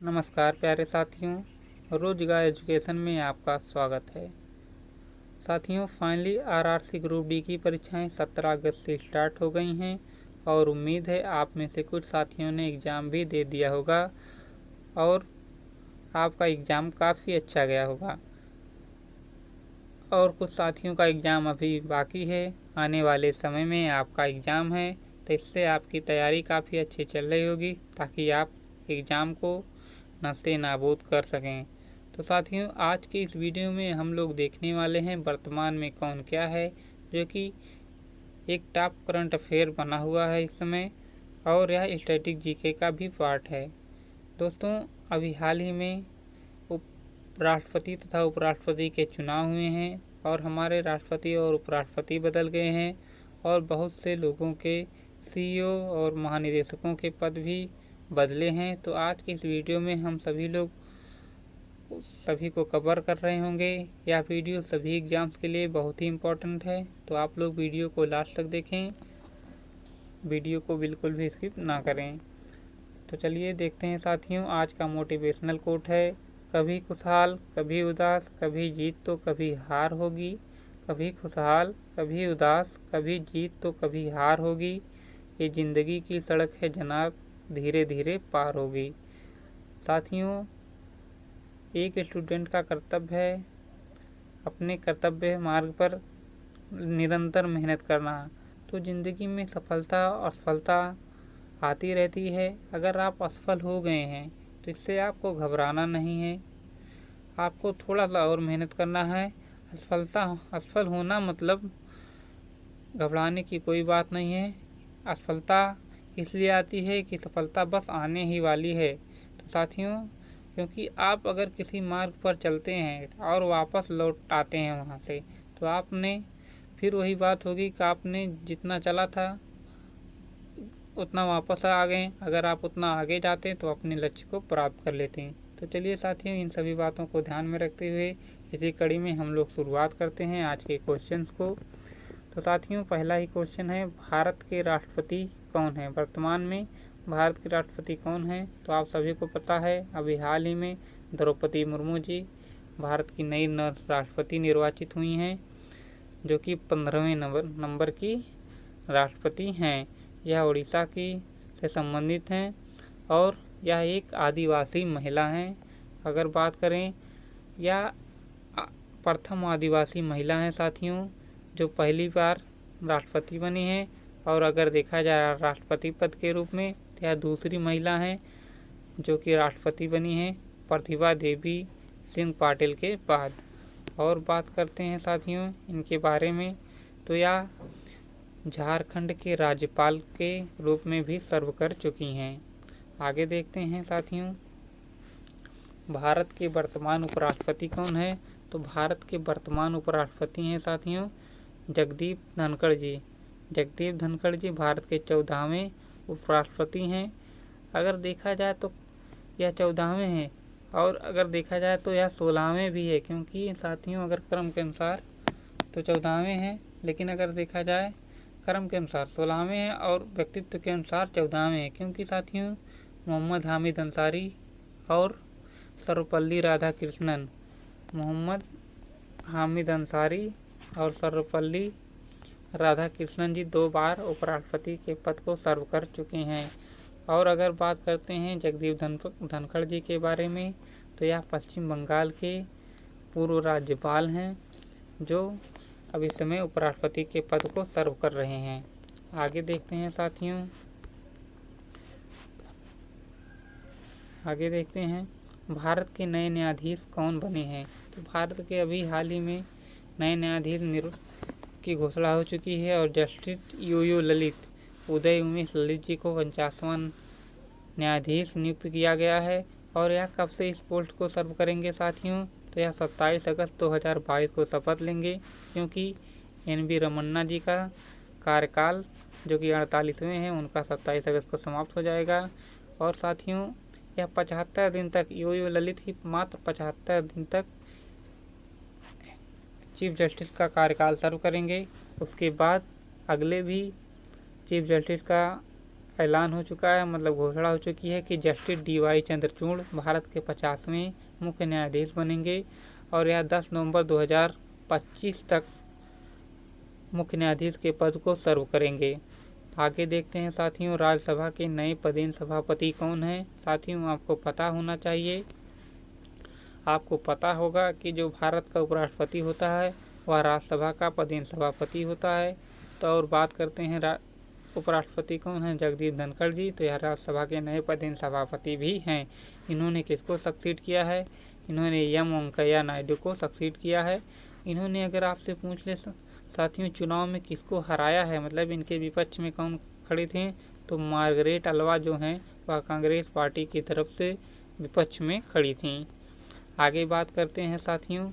नमस्कार प्यारे साथियों, रोजगार एजुकेशन में आपका स्वागत है। साथियों, फाइनली आरआरसी ग्रुप डी की परीक्षाएं 17 अगस्त से स्टार्ट हो गई हैं और उम्मीद है आप में से कुछ साथियों ने एग्ज़ाम भी दे दिया होगा और आपका एग्ज़ाम काफ़ी अच्छा गया होगा। और कुछ साथियों का एग्ज़ाम अभी बाकी है, आने वाले समय में आपका एग्ज़ाम है, तो इससे आपकी तैयारी काफ़ी अच्छी चल रही होगी ताकि आप एग्ज़ाम को नस्ते नाबूद कर सकें। तो साथियों, आज के इस वीडियो में हम लोग देखने वाले हैं वर्तमान में कौन क्या है, जो कि एक टॉप करंट अफेयर बना हुआ है इस समय, और यह स्टैटिक जीके का भी पार्ट है। दोस्तों, अभी हाल ही में राष्ट्रपति तथा उपराष्ट्रपति के चुनाव हुए हैं और हमारे राष्ट्रपति और उपराष्ट्रपति बदल गए हैं और बहुत से लोगों के सीईओ और महानिदेशकों के पद भी बदले हैं। तो आज के इस वीडियो में हम सभी को कवर कर रहे होंगे। यह वीडियो सभी एग्जाम्स के लिए बहुत ही इम्पोर्टेंट है, तो आप लोग वीडियो को लास्ट तक देखें, वीडियो को बिल्कुल भी स्किप ना करें। तो चलिए देखते हैं साथियों, आज का मोटिवेशनल कोट है, कभी खुशहाल कभी उदास, कभी जीत तो कभी हार होगी। कभी खुशहाल कभी उदास, कभी जीत तो कभी हार होगी। ये ज़िंदगी की सड़क है जनाब, धीरे धीरे पार होगी। साथियों, एक स्टूडेंट का कर्तव्य है अपने कर्तव्य मार्ग पर निरंतर मेहनत करना। तो ज़िंदगी में सफलता और असफलता आती रहती है। अगर आप असफल हो गए हैं तो इससे आपको घबराना नहीं है, आपको थोड़ा सा और मेहनत करना है। असफल होना मतलब घबराने की कोई बात नहीं है। असफलता इसलिए आती है कि सफलता बस आने ही वाली है। तो साथियों, क्योंकि आप अगर किसी मार्ग पर चलते हैं और वापस लौट आते हैं वहाँ से, तो आपने फिर वही बात होगी कि आपने जितना चला था उतना वापस आ गए। अगर आप उतना आगे जाते तो अपने लक्ष्य को प्राप्त कर लेते हैं। तो चलिए साथियों, इन सभी बातों को ध्यान में रखते हुए इसी कड़ी में हम लोग शुरुआत करते हैं आज के क्वेश्चंस को। तो साथियों, पहला ही क्वेश्चन है, भारत के राष्ट्रपति कौन है? वर्तमान में भारत के राष्ट्रपति कौन है? तो आप सभी को पता है, अभी हाल ही में द्रौपदी मुर्मू जी भारत की नई राष्ट्रपति निर्वाचित हुई हैं, जो कि 15वें नंबर की राष्ट्रपति हैं। यह उड़ीसा की से संबंधित हैं और यह एक आदिवासी महिला हैं। अगर बात करें, यह प्रथम आदिवासी महिला हैं साथियों, जो पहली बार राष्ट्रपति बनी हैं। और अगर देखा जाए राष्ट्रपति पद के रूप में, तो यह दूसरी महिला हैं जो कि राष्ट्रपति बनी हैं, प्रतिभा देवी सिंह पाटिल के बाद। और बात करते हैं साथियों इनके बारे में, तो यह झारखंड के राज्यपाल के रूप में भी सर्व कर चुकी हैं। आगे देखते हैं साथियों, भारत के वर्तमान उपराष्ट्रपति कौन है? तो भारत के वर्तमान उपराष्ट्रपति हैं साथियों जगदीप धनखड़ जी। जगदीप धनखड़ जी भारत के 14वें उपराष्ट्रपति हैं। अगर देखा जाए तो यह 14वें हैं और अगर देखा जाए तो यह 16वें भी है, क्योंकि साथियों अगर क्रम के अनुसार तो 14वें हैं, लेकिन अगर देखा जाए क्रम के अनुसार 16वें हैं और व्यक्तित्व के अनुसार 14वें हैं, क्योंकि साथियों मोहम्मद हामिद अंसारी और सर्वपल्ली राधाकृष्णन, मोहम्मद हामिद अंसारी और सर्वपल्ली राधाकृष्णन जी 2 बार उपराष्ट्रपति के पद को सर्व कर चुके हैं। और अगर बात करते हैं जगदीप धनखड़ जी के बारे में, तो यह पश्चिम बंगाल के पूर्व राज्यपाल हैं, जो अब इस समय उपराष्ट्रपति के पद को सर्व कर रहे हैं। आगे देखते हैं साथियों, आगे देखते हैं भारत के नए न्यायाधीश कौन बने हैं? तो भारत के अभी हाल ही में नए न्यायाधीश की घोषणा हो चुकी है और जस्टिस यूयू ललित उदय उमेश ललित जी को 49वां न्यायाधीश नियुक्त किया गया है। और यह कब से इस पोस्ट को सर्व करेंगे साथियों? तो यह 27 अगस्त 2022 को शपथ लेंगे, क्योंकि NV रमन्ना जी का कार्यकाल जो कि 48वें हैं, उनका 27 अगस्त को समाप्त हो जाएगा। और साथियों, यह 75 दिन तक यूयू ललित ही मात्र 75 दिन तक चीफ जस्टिस का कार्यकाल सर्व करेंगे। उसके बाद अगले भी चीफ जस्टिस का ऐलान हो चुका है, मतलब घोषणा हो चुकी है कि जस्टिस DY चंद्रचूड़ भारत के 50वें मुख्य न्यायाधीश बनेंगे और यह 10 नवंबर 2025 तक मुख्य न्यायाधीश के पद को सर्व करेंगे। आगे देखते हैं साथियों, राज्यसभा के नए पदेन सभापति कौन हैं। साथियों, आपको पता होना चाहिए, आपको पता होगा कि जो भारत का उपराष्ट्रपति होता है वह राज्यसभा का पदेन सभापति होता है। तो और बात करते हैं उपराष्ट्रपति कौन है, जगदीप धनखड़ जी। तो यह राज्यसभा के नए पदेन सभापति भी हैं। इन्होंने किसको सक्सीड किया है, इन्होंने एम वेंकैया नायडू को सक्सीड किया है। इन्होंने, अगर आपसे पूछ ले साथियों, चुनाव में किसको हराया है, मतलब इनके विपक्ष में कौन खड़े थे, तो मार्गरेट अल्वा जो हैं वह कांग्रेस पार्टी की तरफ से विपक्ष में खड़ी थीं। आगे बात करते हैं साथियों,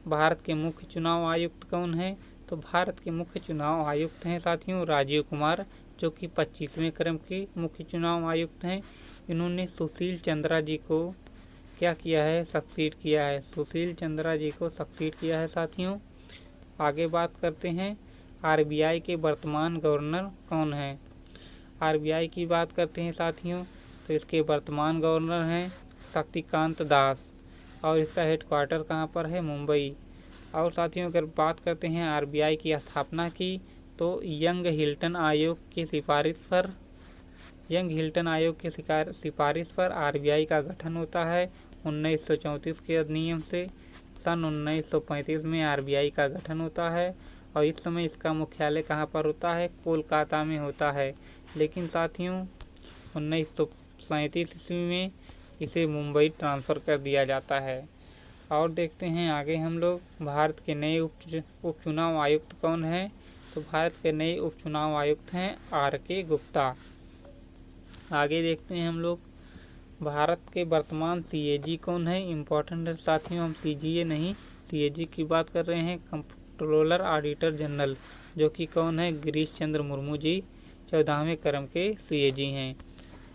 भारत के मुख्य चुनाव आयुक्त कौन हैं। तो भारत के मुख्य चुनाव आयुक्त हैं साथियों राजीव कुमार, जो कि 25वें क्रम के मुख्य चुनाव आयुक्त हैं। इन्होंने सुशील चंद्रा जी को क्या किया है, सक्सीड किया है। सुशील चंद्रा जी को सक्सीड किया है साथियों। आगे बात करते हैं, RBI के वर्तमान गवर्नर कौन है। RBI की बात करते हैं साथियों, तो इसके वर्तमान गवर्नर हैं शक्तिकांत दास और इसका हेडक्वार्टर कहाँ पर है, मुंबई। और साथियों, अगर बात करते हैं RBI की स्थापना की, तो यंग हिल्टन आयोग की सिफारिश पर RBI का गठन होता है 1934 के अधिनियम से। सन 1935 में RBI का गठन होता है और इस समय इसका मुख्यालय कहाँ पर होता है, कोलकाता में होता है। लेकिन साथियों 1937 ईस्वी में इसे मुंबई ट्रांसफ़र कर दिया जाता है। और देखते हैं आगे हम लोग, भारत के नए उपचुनाव आयुक्त कौन हैं। तो भारत के नए उपचुनाव आयुक्त हैं RK गुप्ता। आगे देखते हैं हम लोग, भारत के वर्तमान CAG कौन है। इम्पोर्टेंट है साथियों, हम CGA नहीं CAG की बात कर रहे हैं, कंट्रोलर ऑडिटर जनरल, जो कि कौन है, गिरीश चंद्र मुर्मू जी 14वें क्रम के CAG हैं।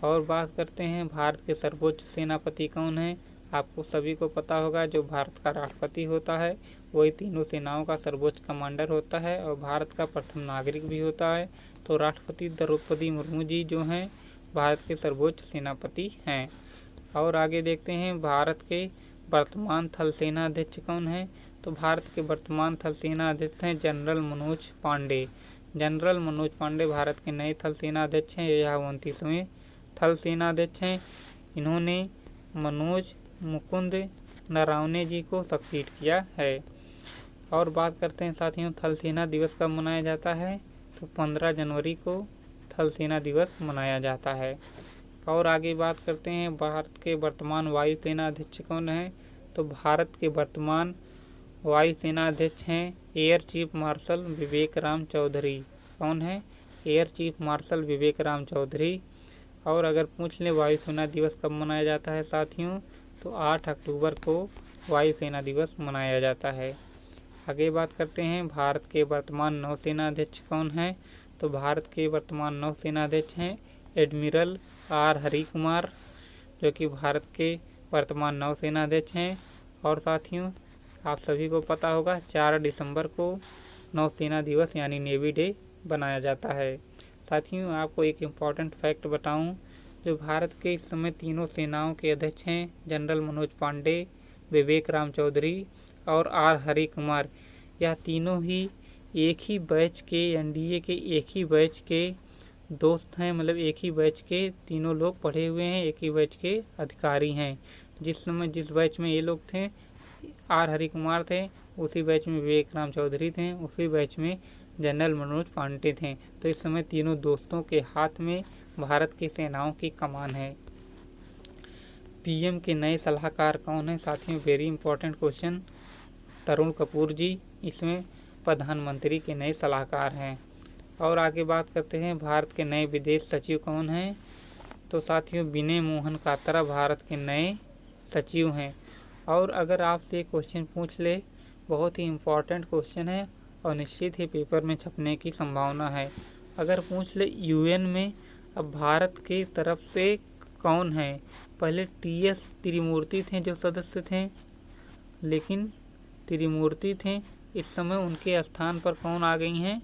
और बात करते हैं, भारत के सर्वोच्च सेनापति कौन है। आपको सभी को पता होगा, जो भारत का राष्ट्रपति होता है वही तीनों सेनाओं का सर्वोच्च कमांडर होता है और भारत का प्रथम नागरिक भी होता है। तो राष्ट्रपति द्रौपदी मुर्मू जी जो हैं भारत के सर्वोच्च सेनापति हैं। और आगे देखते हैं, भारत के वर्तमान थल सेना अध्यक्ष कौन है। तो भारत के वर्तमान थल सेना अध्यक्ष हैं जनरल मनोज पांडे। जनरल मनोज पांडे भारत के नए थल सेना अध्यक्ष हैं, यह 29वें थल सेना अध्यक्ष हैं। इन्होंने मनोज मुकुंद नरावने जी को सक्सीड किया है। और बात करते हैं साथियों, थल सेना दिवस कब मनाया जाता है। तो 15 जनवरी को थल सेना दिवस मनाया जाता है। और आगे बात करते हैं, भारत के वर्तमान वायुसेना अध्यक्ष कौन है। तो भारत के वर्तमान वायुसेना अध्यक्ष हैं एयर चीफ मार्शल विवेक राम चौधरी। कौन है, एयर चीफ मार्शल विवेक राम चौधरी। और अगर पूछ ले वायुसेना दिवस कब मनाया जाता है साथियों, तो 8 अक्टूबर को वायुसेना दिवस मनाया जाता है। आगे बात करते हैं, भारत के वर्तमान नौसेना अध्यक्ष कौन है। तो भारत के वर्तमान नौसेना अध्यक्ष हैं एडमिरल R हरि कुमार, जो कि भारत के वर्तमान नौसेना अध्यक्ष हैं। और साथियों, आप सभी को पता होगा 4 दिसंबर को नौसेना दिवस यानी नेवी डे बनाया जाता है। साथियों, आपको एक इम्पॉर्टेंट फैक्ट बताऊं, जो भारत के इस समय तीनों सेनाओं के अध्यक्ष हैं जनरल मनोज पांडे, विवेक राम चौधरी और R हरि कुमार, यह तीनों ही एक ही बैच के NDA के एक ही बैच के दोस्त हैं, मतलब एक ही बैच के तीनों लोग पढ़े हुए हैं, एक ही बैच के अधिकारी हैं। जिस बैच में ये लोग थे R हरि कुमार थे, उसी बैच में विवेक राम चौधरी थे, उसी बैच में जनरल मनोज पांडे थे। तो इस समय तीनों दोस्तों के हाथ में भारत की सेनाओं की कमान है। PM के नए सलाहकार कौन है साथियों, very important question, Tarun Kapoor जी इसमें प्रधानमंत्री के नए सलाहकार हैं। और आगे बात करते हैं, भारत के नए विदेश सचिव कौन हैं। तो साथियों, विनय मोहन कात्रा भारत के नए सचिव हैं। और अगर आपसे क्वेश्चन पूछ ले, बहुत ही इम्पोर्टेंट क्वेश्चन है और निश्चित ही पेपर में छपने की संभावना है। अगर पूछ ले UN में अब भारत के तरफ से कौन है। पहले TS त्रिमूर्ति थे जो सदस्य थे, लेकिन त्रिमूर्ति थे, इस समय उनके स्थान पर कौन आ गई हैं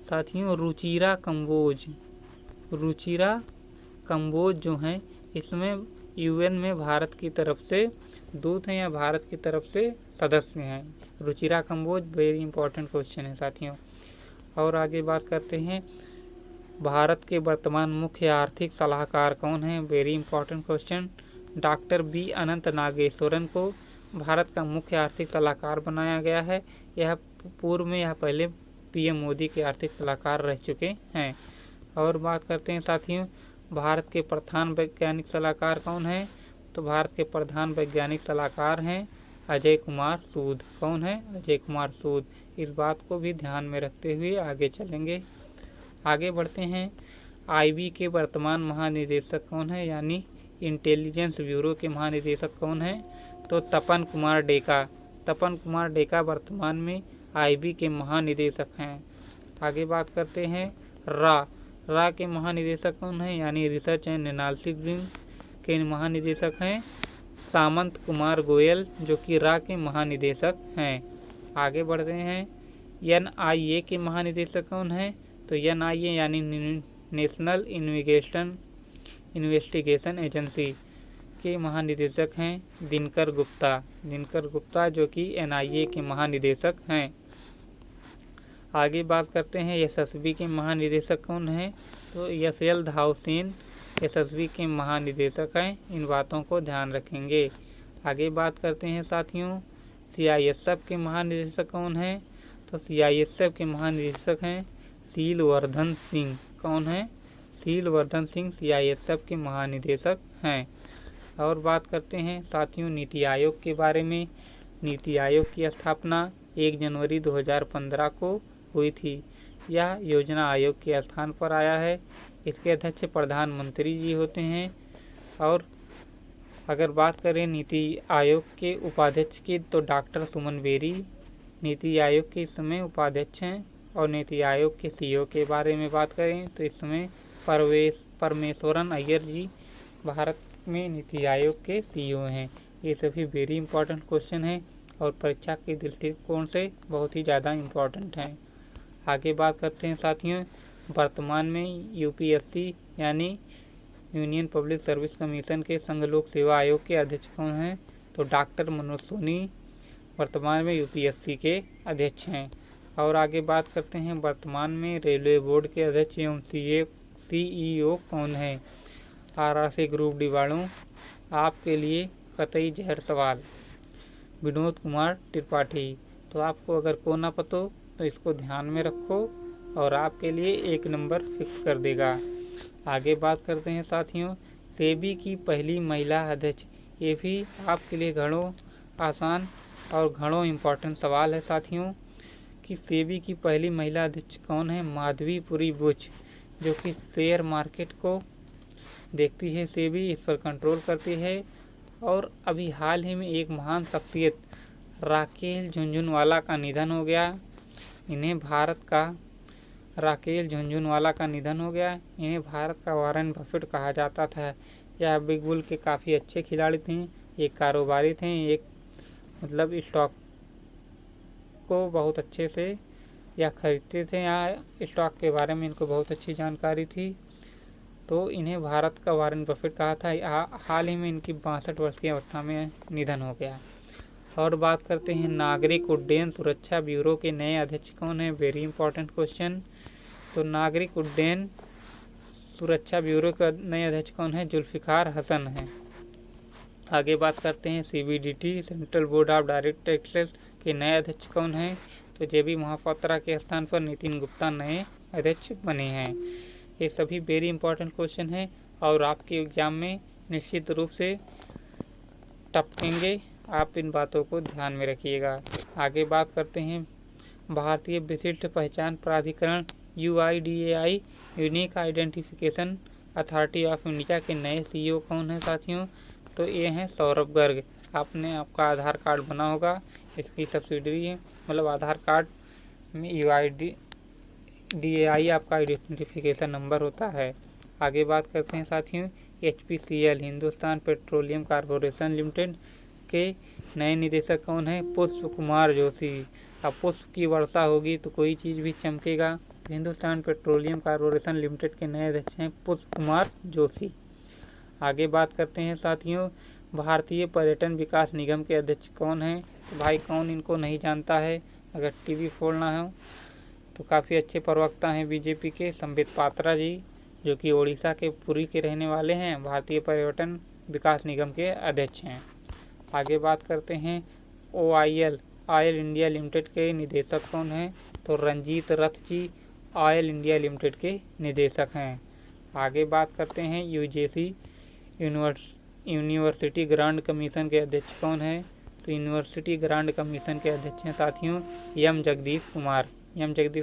साथियों, रुचिरा कंबोज। रुचिरा कंबोज जो हैं इसमें यूएन में भारत की तरफ से दूत हैं या भारत की तरफ से सदस्य हैं। Ruchira Kamboj very important question है साथियों। और आगे बात करते हैं, भारत के वर्तमान मुख्य आर्थिक सलाहकार कौन है? Very important question. Doctor B Anantha Nageswaran को भारत का मुख्य आर्थिक सलाहकार बनाया गया है। यह पूर्व में यह पहले पीएम मोदी के आर्थिक सलाहकार रह चुके हैं। और बात करते हैं साथियों, भारत के प्रधान वैज्ञानिक सलाहकार कौन है? तो भारत के प्रधान वैज्ञानिक सलाहकार हैं अजय कुमार सूद। कौन है? अजय कुमार सूद। इस बात को भी ध्यान में रखते हुए आगे चलेंगे। आगे बढ़ते हैं, आईबी के वर्तमान महानिदेशक कौन है? यानी इंटेलिजेंस ब्यूरो के महानिदेशक कौन है? तो तपन कुमार डेका। तपन कुमार डेका वर्तमान में आईबी के महानिदेशक हैं। आगे बात करते हैं, रा के महानिदेशक कौन है? यानी रिसर्च एंड एनालिसिस विंग के महानिदेशक हैं सामंत कुमार गोयल, जो कि रा के महानिदेशक हैं। आगे बढ़ते हैं, एनआईए के महानिदेशक कौन है? तो एनआईए यानी नेशनल इन्वेस्टिगेशन एजेंसी के महानिदेशक हैं दिनकर गुप्ता। दिनकर गुप्ता जो कि एनआईए के महानिदेशक हैं। आगे बात करते हैं, एसएसबी के महानिदेशक कौन है? तो एसएल धावसेन एसएसबी के महानिदेशक हैं। इन बातों को ध्यान रखेंगे। आगे बात करते हैं साथियों, सीआईएसएफ के महानिदेशक कौन है? तो सीआईएसएफ के महानिदेशक हैं शीलवर्धन सिंह। कौन है? शीलवर्धन सिंह सीआईएसएफ के महानिदेशक हैं। और बात करते हैं साथियों नीति आयोग के बारे में। नीति आयोग की स्थापना 1 जनवरी 2015 को हुई थी। यह योजना आयोग के स्थान पर आया है। इसके अध्यक्ष प्रधानमंत्री जी होते हैं। और अगर बात करें नीति आयोग के उपाध्यक्ष की, तो डॉक्टर सुमन बेरी नीति आयोग के इस समय उपाध्यक्ष हैं। और नीति आयोग के सीईओ के बारे में बात करें तो इस समय परमेश्वरन अय्यर जी भारत में नीति आयोग के सीईओ हैं। ये सभी वेरी इंपॉर्टेंट क्वेश्चन हैं और परीक्षा के दृष्टिकोण से बहुत ही ज़्यादा इम्पॉर्टेंट हैं। आगे बात करते हैं साथियों, वर्तमान में यूपीएससी यानी यूनियन पब्लिक सर्विस कमीशन के संघ लोक सेवा आयोग के अध्यक्ष कौन हैं? तो डॉक्टर मनोज सोनी वर्तमान में यूपीएससी के अध्यक्ष हैं। और आगे बात करते हैं, वर्तमान में रेलवे बोर्ड के अध्यक्ष एवं सीईओ कौन है? आरआरसी ग्रुप डी वालों, आपके लिए कतई जहर सवाल, विनोद कुमार त्रिपाठी। तो आपको अगर को ना पतो तो इसको ध्यान में रखो और आपके लिए 1 नंबर फिक्स कर देगा। आगे बात करते हैं साथियों, सेबी की पहली महिला अध्यक्ष। ये भी आपके लिए घणों आसान और घणों इम्पोर्टेंट सवाल है साथियों कि सेबी की पहली महिला अध्यक्ष कौन है? माधवीपुरी बुच, जो कि शेयर मार्केट को देखती है। सेबी इस पर कंट्रोल करती है। और अभी हाल ही में एक महान शख्सियत राकेल झुनझुनवाला का निधन हो गया। इन्हें भारत का वॉरेन बफेट कहा जाता था। यह बिग बुल के काफ़ी अच्छे खिलाड़ी थे, एक कारोबारी थे, एक मतलब स्टॉक को बहुत अच्छे से या खरीदते थे, या स्टॉक के बारे में इनको बहुत अच्छी जानकारी थी। तो इन्हें भारत का वॉरेन बफेट कहा था। हाल ही में इनकी 62 वर्ष की अवस्था में निधन हो गया। और बात करते हैं, नागरिक उड्डयन सुरक्षा ब्यूरो के नए अध्यक्ष कौन है? Very important question. तो नागरिक उड्डयन सुरक्षा ब्यूरो का नए अध्यक्ष कौन है? जुल्फिकार हसन है। आगे बात करते हैं, CBDT central board of direct taxes के नए अध्यक्ष कौन हैं? तो जेबी महापात्रा के स्थान पर नितिन गुप्ता नए अध्यक्ष बने हैं। ये सभी वेरी इंपॉर्टेंट क्वेश्चन हैं और आपके एग्ज़ाम में निश्चित रूप से टपकेंगे। आप इन बातों को ध्यान में रखिएगा। आगे बात करते हैं, भारतीय विशिष्ट पहचान प्राधिकरण UIDAI unique identification authority of India के नए सीईओ कौन है साथियों? तो ये हैं सौरभ गर्ग। आपका आधार कार्ड बना होगा, इसकी सब्सिडरी है, मतलब आधार कार्ड में UIDAI आपका आइडेंटिफिकेशन नंबर होता है। आगे बात करते हैं साथियों, HPCL Hindustan petroleum corporation limited के नए निदेशक कौन है? पुष्प कुमार जोशी। अब पुष्प की वर्षा होगी तो कोई चीज़ भी चमकेगा, तो हिंदुस्तान पेट्रोलियम कॉर्पोरेशन लिमिटेड के नए अध्यक्ष हैं पुष्प कुमार जोशी। आगे बात करते हैं साथियों, भारतीय पर्यटन विकास निगम के अध्यक्ष कौन हैं? तो भाई कौन इनको नहीं जानता है। अगर टीवी फोड़ना हो तो काफ़ी अच्छे प्रवक्ता हैं बीजेपी के संबित पात्रा जी, जो कि ओडिशा के पुरी के रहने वाले हैं, भारतीय पर्यटन विकास निगम के अध्यक्ष हैं। आगे बात करते हैं ऑयल इंडिया लिमिटेड के निदेशक कौन हैं? तो रंजीत रथ जी ऑयल इंडिया लिमिटेड के निदेशक हैं। आगे बात करते हैं यूजीसी यूनिवर्सिटी ग्रांट कमीशन के अध्यक्ष कौन है? तो यूनिवर्सिटी ग्रांट कमीशन के अध्यक्ष हैं साथियों एम जगदीश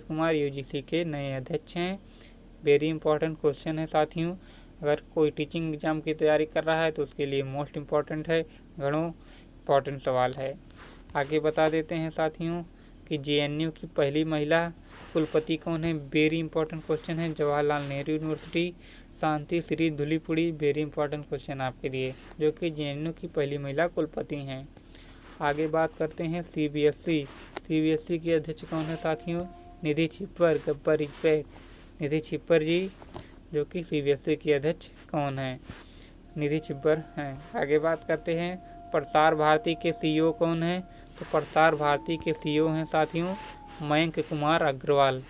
कुमार यूजीसी के नए अध्यक्ष हैं। वेरी इंपॉर्टेंट क्वेश्चन है साथियों, अगर कोई टीचिंग एग्जाम की तैयारी कर रहा है तो उसके लिए मोस्ट इम्पॉर्टेंट है, घणों इम्पॉर्टेंट सवाल है। आगे बता देते हैं साथियों कि जेएनयू की पहली महिला कुलपति कौन है? वेरी इंपॉर्टेंट क्वेश्चन है, Jawaharlal Nehru University Shanti Shri Dhulipudi. Very important question आपके लिए, जो कि जेएनयू की पहली महिला कुलपति हैं। आगे बात करते हैं सीबीएसई के अध्यक्ष कौन है साथियों? निधि छिब्बर जी, जो कि सीबीएसई के अध्यक्ष कौन है? निधि छिब्बर हैं। आगे बात करते हैं प्रसार भारती के सीईओ कौन है? तो प्रसार भारती के सीईओ हैं साथियों मयंक कुमार अग्रवाल।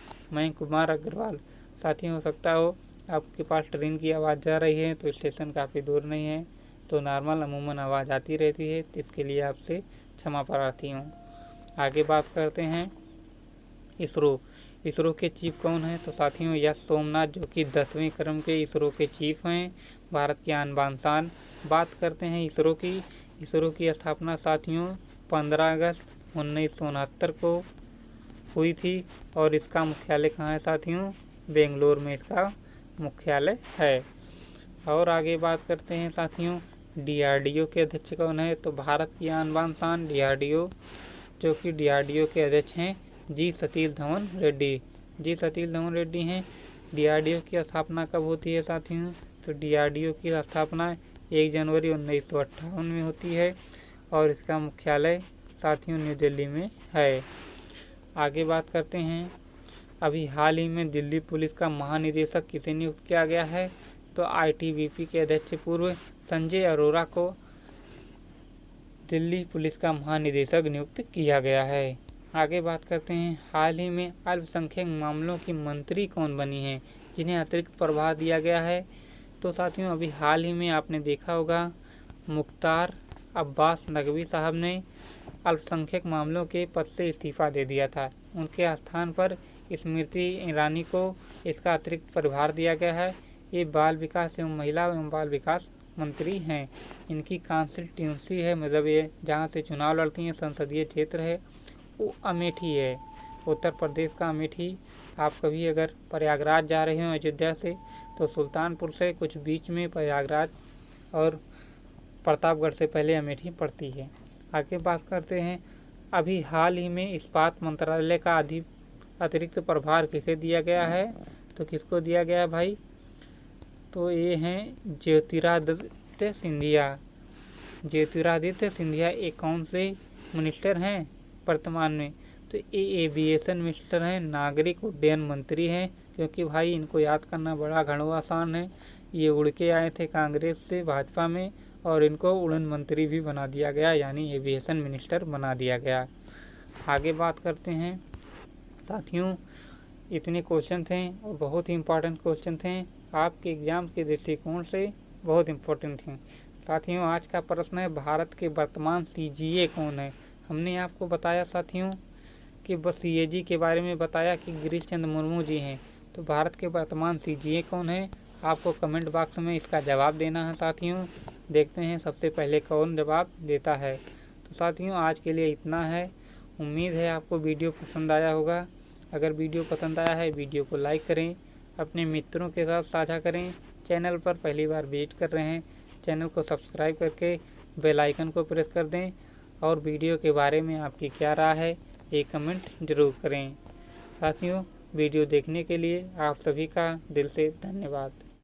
साथियों, हो सकता हो आपके पास ट्रेन की आवाज़ जा रही है, तो स्टेशन काफ़ी दूर नहीं है, तो नॉर्मल अमूमन आवाज़ आती रहती है, तो इसके लिए आपसे क्षमा प्रार्थी हूँ। आगे बात करते हैं इसरो के चीफ कौन है? तो साथियों यश सोमनाथ, जो कि 10वें क्रम के इसरो के चीफ हैं, भारत की आन बान शान। बात करते हैं इसरो की स्थापना साथियों 15 अगस्त 1969 को हुई थी, और इसका मुख्यालय कहाँ है साथियों? बेंगलोर में इसका मुख्यालय है। और आगे बात करते हैं साथियों डीआरडीओ के अध्यक्ष कौन है? तो भारत की आन बान शान डीआरडीओ, जो कि डीआरडीओ के अध्यक्ष हैं जी सतीश धवन रेड्डी हैं। डीआरडीओ की स्थापना कब होती है साथियों? तो डीआरडीओ की स्थापना 1 जनवरी 1958 में होती है, और इसका मुख्यालय साथियों न्यू दिल्ली में है। आगे बात करते हैं, अभी हाल ही में दिल्ली पुलिस का महानिदेशक किसे नियुक्त किया गया है? तो आईटीबीपी के अध्यक्ष पूर्व संजय अरोरा को दिल्ली पुलिस का महानिदेशक नियुक्त किया गया है। आगे बात करते हैं, हाल ही में अल्पसंख्यक मामलों की मंत्री कौन बनी हैं, जिन्हें अतिरिक्त प्रभार दिया गया है? तो साथियों अभी हाल ही में आपने देखा होगा मुख्तार अब्बास नकवी साहब ने अल्पसंख्यक मामलों के पद से इस्तीफा दे दिया था। उनके स्थान पर स्मृति ईरानी को इसका अतिरिक्त प्रभार दिया गया है। ये बाल विकास एवं महिला एवं बाल विकास मंत्री हैं। इनकी कॉन्स्टिट्यूंसी है, मतलब ये जहाँ से चुनाव लड़ती हैं, संसदीय क्षेत्र है वो अमेठी है, उत्तर प्रदेश का अमेठी। आप कभी अगर प्रयागराज जा रहे हो अयोध्या से, तो सुल्तानपुर से कुछ बीच में प्रयागराज और प्रतापगढ़ से पहले अमेठी पड़ती है। आगे बात करते हैं, अभी हाल ही में इस्पात मंत्रालय का अतिरिक्त प्रभार किसे दिया गया है? तो किसको दिया गया है भाई? तो ये हैं ज्योतिरादित्य सिंधिया। एक कौन से मिनिस्टर हैं वर्तमान में? तो ये एविएशन मिनिस्टर हैं, नागरिक उड्डयन मंत्री हैं, क्योंकि भाई इनको याद करना बड़ा घणो आसान है। ये उड़ के आए थे कांग्रेस से भाजपा में, और इनको उड़न मंत्री भी बना दिया गया, यानी एविएशन मिनिस्टर बना दिया गया। आगे बात करते हैं साथियों, इतने क्वेश्चन थे और बहुत ही इम्पोर्टेंट क्वेश्चन थे, आपके एग्जाम के दृष्टिकोण से बहुत इम्पोर्टेंट थे। साथियों आज का प्रश्न है, भारत के वर्तमान सीजीए कौन है? हमने आपको बताया साथियों कि बस सीएजी के बारे में बताया कि गिरीश चंद्र मुर्मू जी हैं। तो भारत के वर्तमान सीजीए कौन है? आपको कमेंट बॉक्स में इसका जवाब देना है साथियों। देखते हैं सबसे पहले कौन जवाब देता है। तो साथियों आज के लिए इतना है। उम्मीद है आपको वीडियो पसंद आया होगा। अगर वीडियो पसंद आया है, वीडियो को लाइक करें, अपने मित्रों के साथ साझा करें। चैनल पर पहली बार विजिट कर रहे हैं, चैनल को सब्सक्राइब करके बेल आइकन को प्रेस कर दें, और वीडियो के बारे में आपकी क्या राय है ये कमेंट ज़रूर करें। साथियों वीडियो देखने के लिए आप सभी का दिल से धन्यवाद।